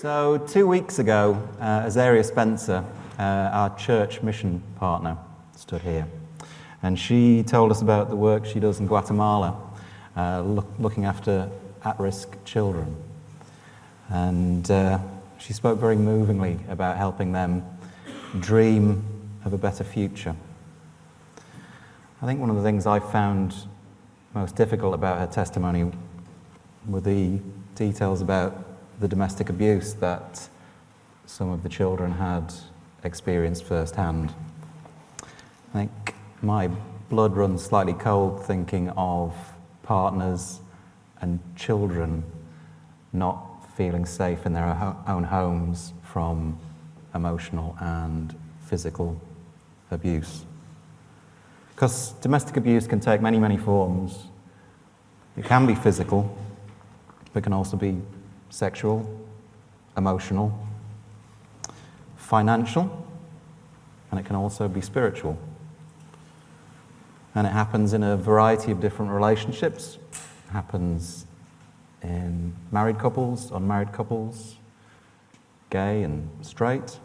So 2 weeks ago, Azaria Spencer, our church mission partner, stood here. And she told us about the work she does in Guatemala, looking after at-risk children. And she spoke very movingly about helping them dream of a better future. I think one of the things I found most difficult about her testimony were the details about the domestic abuse that some of the children had experienced firsthand. I think my blood runs slightly cold thinking of partners and children not feeling safe in their own homes from emotional and physical abuse. Because domestic abuse can take many, many forms. It can be physical, but it can also be sexual, emotional, financial, and it can also be spiritual. And it happens in a variety of different relationships. It happens in married couples, unmarried couples, gay and straight.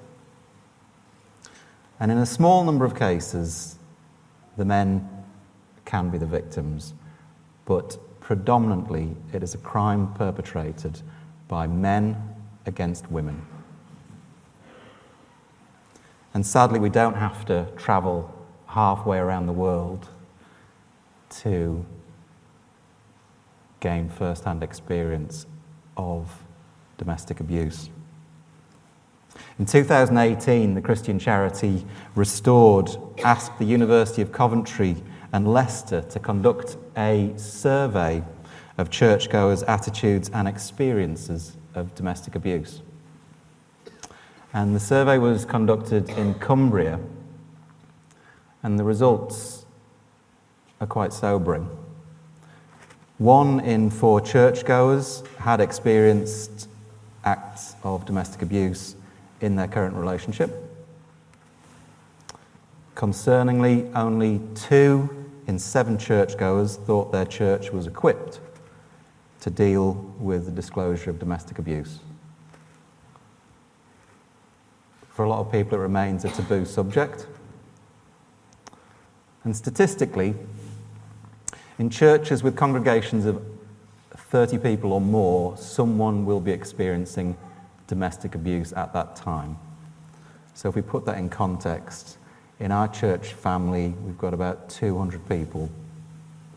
And in a small number of cases, the men can be the victims, but predominantly it is a crime perpetrated by men against women. And sadly, we don't have to travel halfway around the world to gain first-hand experience of domestic abuse. In 2018, the Christian charity Restored asked the University of Coventry and Leicester to conduct a survey of churchgoers' attitudes and experiences of domestic abuse. And the survey was conducted in Cumbria, and the results are quite sobering. 1 in 4 churchgoers had experienced acts of domestic abuse in their current relationship. Concerningly, only 2 in 7 churchgoers thought their church was equipped to deal with the disclosure of domestic abuse. For a lot of people, it remains a taboo subject. And statistically, in churches with congregations of 30 people or more, someone will be experiencing domestic abuse at that time. So if we put that in context, in our church family, we've got about 200 people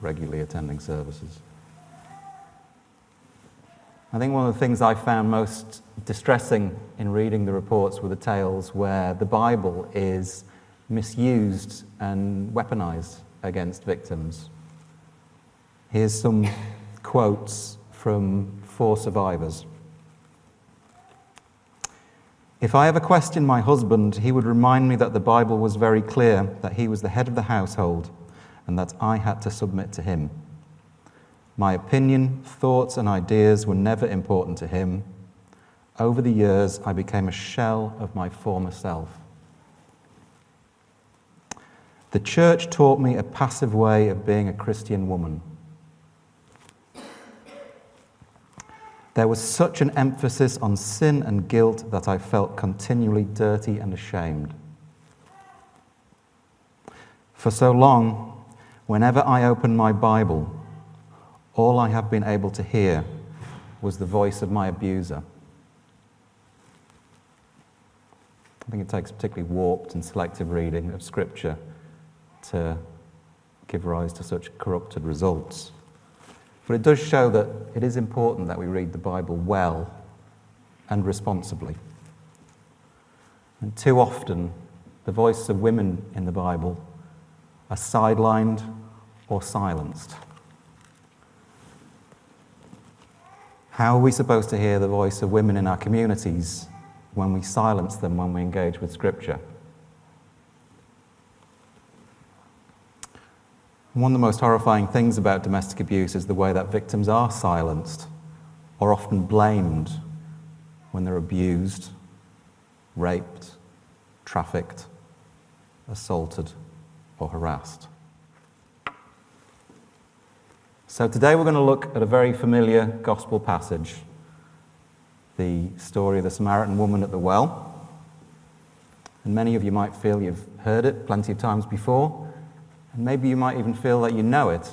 regularly attending services. I think one of the things I found most distressing in reading the reports were the tales where the Bible is misused and weaponized against victims. Here's some quotes from 4 survivors. "If I ever questioned my husband, he would remind me that the Bible was very clear that he was the head of the household and that I had to submit to him. My opinion, thoughts, and ideas were never important to him. Over the years, I became a shell of my former self. The church taught me a passive way of being a Christian woman. There was such an emphasis on sin and guilt that I felt continually dirty and ashamed. For so long, whenever I opened my Bible, all I have been able to hear was the voice of my abuser." I think it takes particularly warped and selective reading of Scripture to give rise to such corrupted results. But it does show that it is important that we read the Bible well and responsibly. And too often, the voices of women in the Bible are sidelined or silenced. How are we supposed to hear the voice of women in our communities when we silence them when we engage with Scripture? One of the most horrifying things about domestic abuse is the way that victims are silenced or often blamed when they're abused, raped, trafficked, assaulted, or harassed. So today we're going to look at a very familiar gospel passage the story of the Samaritan woman at the well. And many of you might feel you've heard it plenty of times before, and maybe you might even feel that you know it.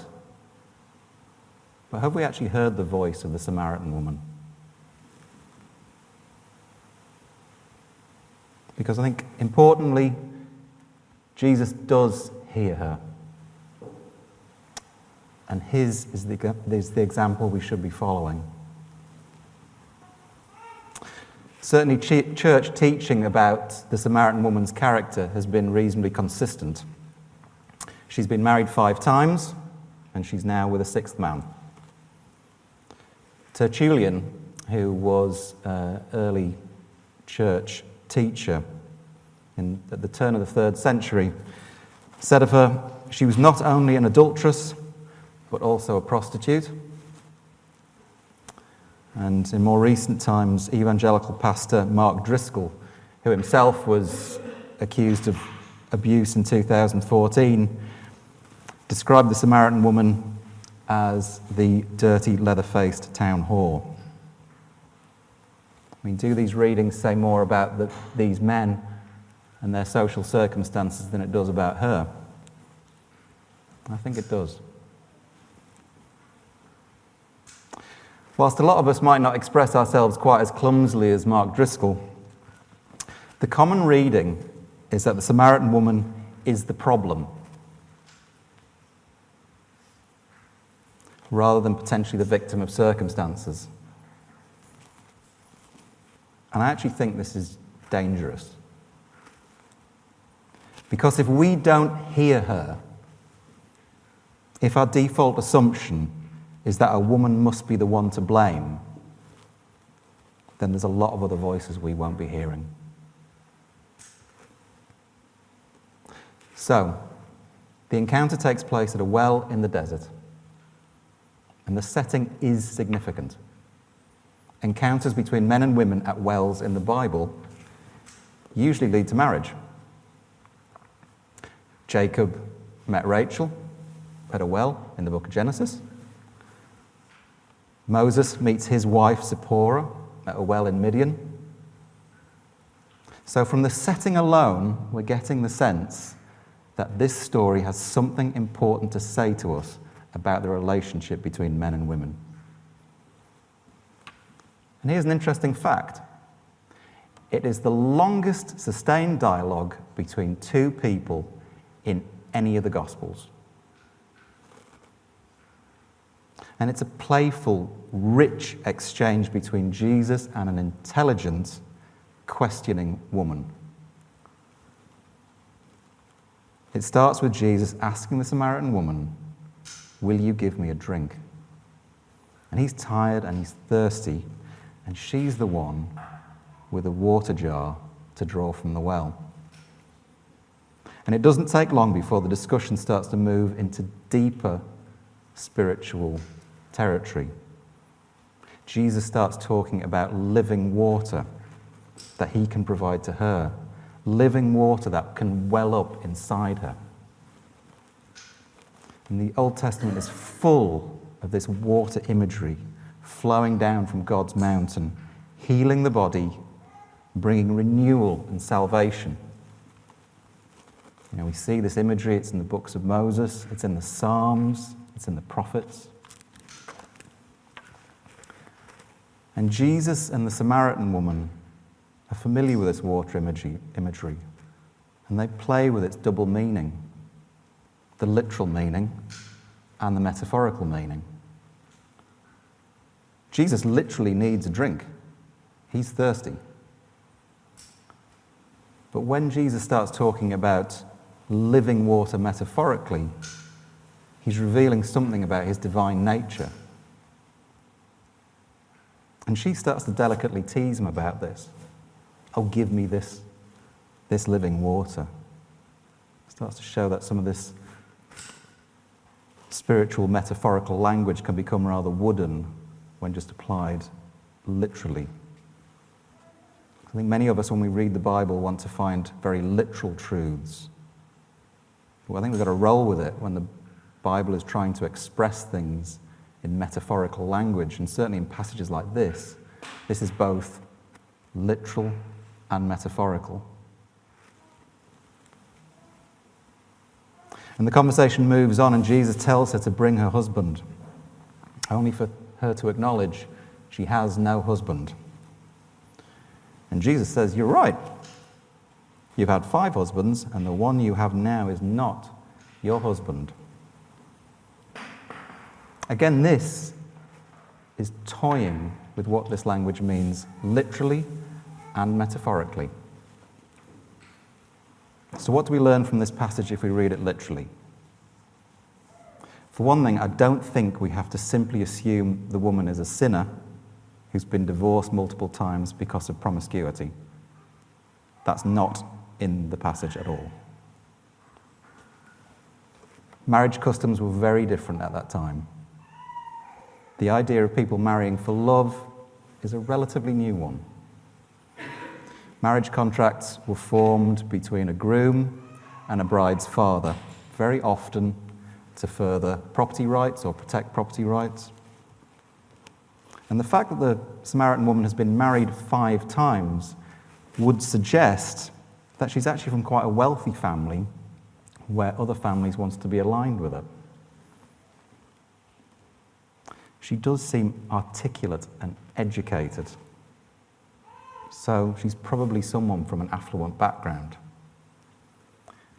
But have we actually heard the voice of the Samaritan woman? Because I think, importantly, Jesus does hear her. And his is the example we should be following. Certainly, church teaching about the Samaritan woman's character has been reasonably consistent. She's been married 5 times, and she's now with a 6th man. Tertullian, who was an early church teacher at the turn of the 3rd century, said of her, she was not only an adulteress, but also a prostitute. And in more recent times, evangelical pastor Mark Driscoll, who himself was accused of abuse in 2014, described the Samaritan woman as the dirty, leather-faced town whore. I mean, do these readings say more about these men and their social circumstances than it does about her? I think it does. Whilst a lot of us might not express ourselves quite as clumsily as Mark Driscoll, the common reading is that the Samaritan woman is the problem, rather than potentially the victim of circumstances. And I actually think this is dangerous. Because if we don't hear her, if our default assumption is that a woman must be the one to blame, then there's a lot of other voices we won't be hearing. So, the encounter takes place at a well in the desert, and the setting is significant. Encounters between men and women at wells in the Bible usually lead to marriage. Jacob met Rachel at a well in the book of Genesis. Moses meets his wife Zipporah at a well in Midian. So from the setting alone, we're getting the sense that this story has something important to say to us about the relationship between men and women. And here's an interesting fact. It is the longest sustained dialogue between 2 people in any of the Gospels. And it's a playful, rich exchange between Jesus and an intelligent, questioning woman. It starts with Jesus asking the Samaritan woman, "Will you give me a drink?" And he's tired and he's thirsty, and she's the one with a water jar to draw from the well. And it doesn't take long before the discussion starts to move into deeper spiritual territory. Jesus starts talking about living water that he can provide to her, living water that can well up inside her. And the Old Testament is full of this water imagery flowing down from God's mountain, healing the body, bringing renewal and salvation. You know, we see this imagery, it's in the books of Moses, it's in the Psalms, it's in the prophets. And Jesus and the Samaritan woman are familiar with this water imagery, and they play with its double meaning, the literal meaning and the metaphorical meaning. Jesus literally needs a drink. He's thirsty. But when Jesus starts talking about living water metaphorically, he's revealing something about his divine nature. And she starts to delicately tease him about this. "Oh, give me this living water." Starts to show that some of this spiritual metaphorical language can become rather wooden when just applied literally. I think many of us, when we read the Bible, want to find very literal truths. But I think we've got to roll with it when the Bible is trying to express things in metaphorical language, and certainly in passages like this, This is both literal and metaphorical. And the conversation moves on, and Jesus tells her to bring her husband, only for her to acknowledge she has no husband. And Jesus says, "You're right. You've had 5 husbands, and the one you have now is not your husband." Again, this is toying with what this language means literally and metaphorically. So what do we learn from this passage if we read it literally? For one thing, I don't think we have to simply assume the woman is a sinner who's been divorced multiple times because of promiscuity. That's not in the passage at all. Marriage customs were very different at that time. The idea of people marrying for love is a relatively new one. Marriage contracts were formed between a groom and a bride's father, very often to further property rights or protect property rights. And the fact that the Samaritan woman has been married 5 times would suggest that she's actually from quite a wealthy family where other families want to be aligned with her. She does seem articulate and educated. So she's probably someone from an affluent background.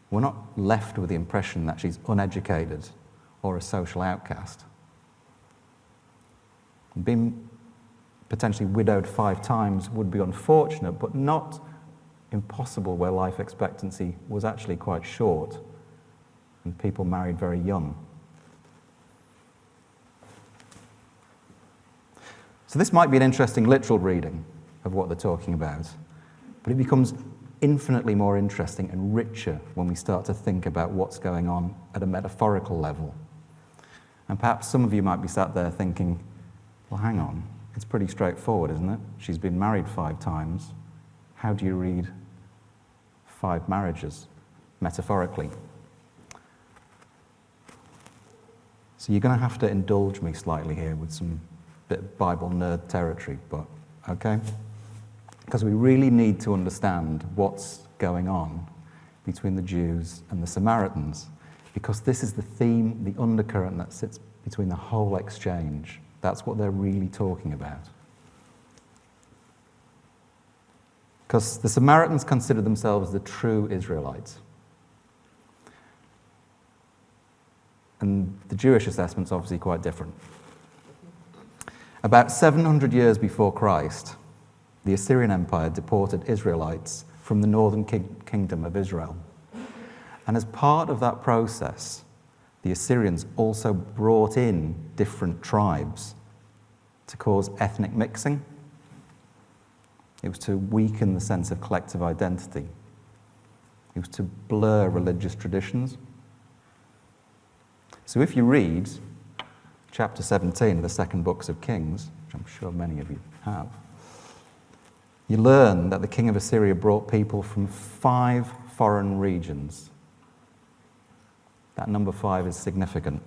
We're not left with the impression that she's uneducated or a social outcast. Being potentially widowed 5 times would be unfortunate, but not impossible where life expectancy was actually quite short and people married very young. So this might be an interesting literal reading of what they're talking about, but it becomes infinitely more interesting and richer when we start to think about what's going on at a metaphorical level. And perhaps some of you might be sat there thinking, well, hang on, it's pretty straightforward, isn't it? She's been married 5 times. How do you read 5 marriages metaphorically? So you're going to have to indulge me slightly here with some bit of Bible nerd territory, but okay? Because we really need to understand what's going on between the Jews and the Samaritans, because this is the theme, the undercurrent that sits between the whole exchange. That's what they're really talking about. Because the Samaritans consider themselves the true Israelites. And the Jewish assessment's obviously quite different. About 700 years before Christ, the Assyrian Empire deported Israelites from the northern kingdom of Israel. And as part of that process, the Assyrians also brought in different tribes to cause ethnic mixing. It was to weaken the sense of collective identity. It was to blur religious traditions. So if you read chapter 17 of the second books of Kings, which I'm sure many of you have, you learn that the king of Assyria brought people from 5 foreign regions. That number 5 is significant.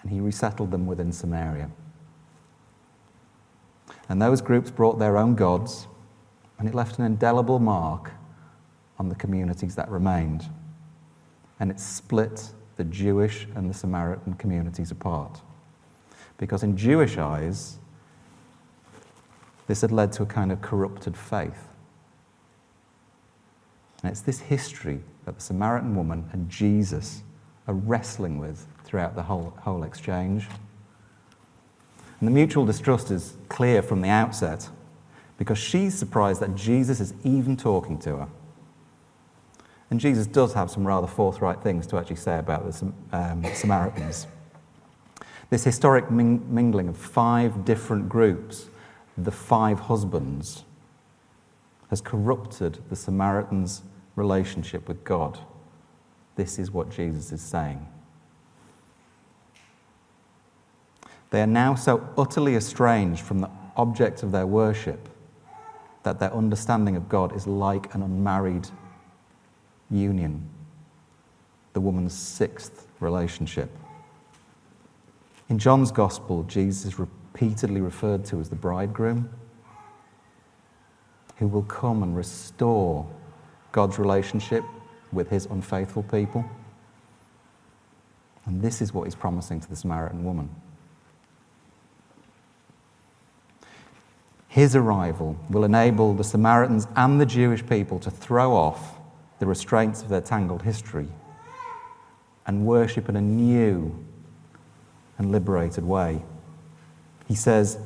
And he resettled them within Samaria. And those groups brought their own gods, and it left an indelible mark on the communities that remained. And it split the Jewish and the Samaritan communities apart. Because in Jewish eyes, this had led to a kind of corrupted faith. And it's this history that the Samaritan woman and Jesus are wrestling with throughout the whole exchange. And the mutual distrust is clear from the outset, because she's surprised that Jesus is even talking to her. And Jesus does have some rather forthright things to actually say about the Samaritans. This historic mingling of 5 different groups, the 5 husbands, has corrupted the Samaritans' relationship with God. This is what Jesus is saying. They are now so utterly estranged from the object of their worship that their understanding of God is like an unmarried union, the woman's 6th relationship. In John's Gospel, Jesus is repeatedly referred to as the bridegroom, who will come and restore God's relationship with his unfaithful people. And this is what he's promising to the Samaritan woman. His arrival will enable the Samaritans and the Jewish people to throw off the restraints of their tangled history and worship in a new and liberated way. He says,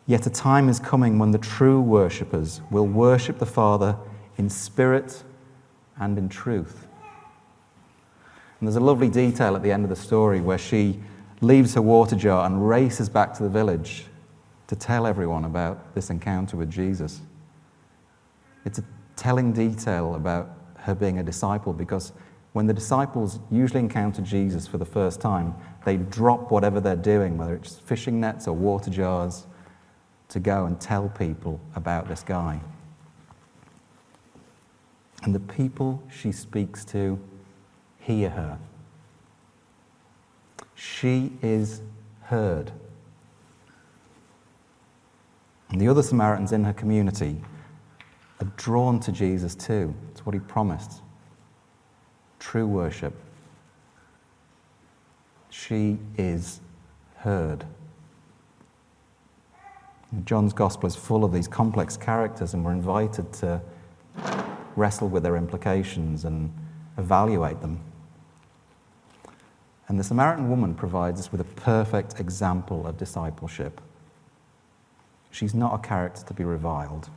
"Yet a time is coming when the true worshippers will worship the Father in spirit and in truth." And there's a lovely detail at the end of the story where she leaves her water jar and races back to the village to tell everyone about this encounter with Jesus. It's a telling detail about her being a disciple, because when the disciples usually encounter Jesus for the first time, they drop whatever they're doing, whether it's fishing nets or water jars, to go and tell people about this guy. And the people she speaks to hear her. She is heard. And the other Samaritans in her community are drawn to Jesus too. It's what he promised. True worship. She is heard. John's Gospel is full of these complex characters, and we're invited to wrestle with their implications and evaluate them. And the Samaritan woman provides us with a perfect example of discipleship. She's not a character to be reviled.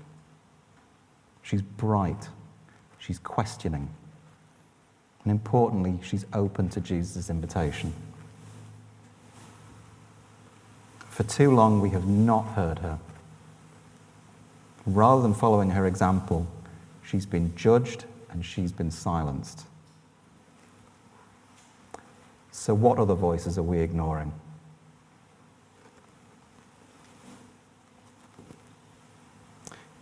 She's bright. She's questioning. And importantly, she's open to Jesus' invitation. For too long, we have not heard her. Rather than following her example, she's been judged and she's been silenced. So what other voices are we ignoring?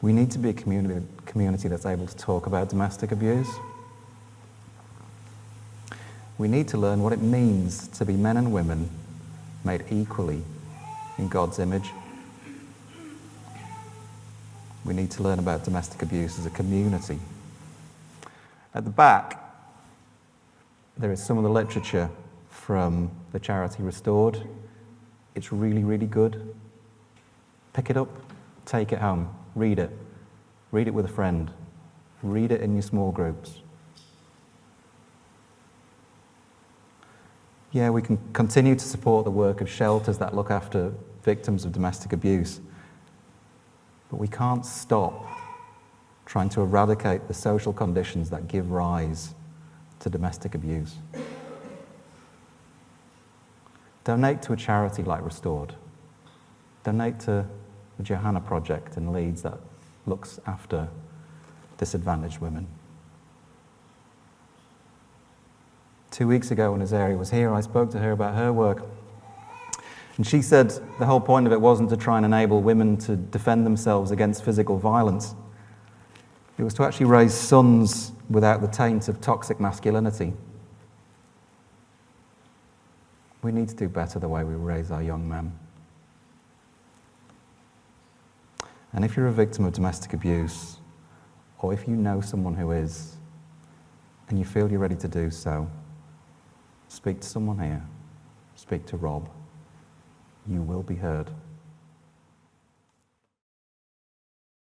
We need to be a community that's able to talk about domestic abuse. We need to learn what it means to be men and women made equally in God's image. We need to learn about domestic abuse as a community. At the back, there is some of the literature from the charity Restored. It's really, really good. Pick it up, take it home, read it. Read it with a friend. Read it in your small groups. Yeah, we can continue to support the work of shelters that look after victims of domestic abuse, but we can't stop trying to eradicate the social conditions that give rise to domestic abuse. Donate to a charity like Restored. Donate to the Johanna Project in Leeds that looks after disadvantaged women. 2 weeks ago when Azaria was here, I spoke to her about her work. And she said the whole point of it wasn't to try and enable women to defend themselves against physical violence. It was to actually raise sons without the taint of toxic masculinity. We need to do better the way we raise our young men. And if you're a victim of domestic abuse, or if you know someone who is, and you feel you're ready to do so, speak to someone here. Speak to Rob. You will be heard.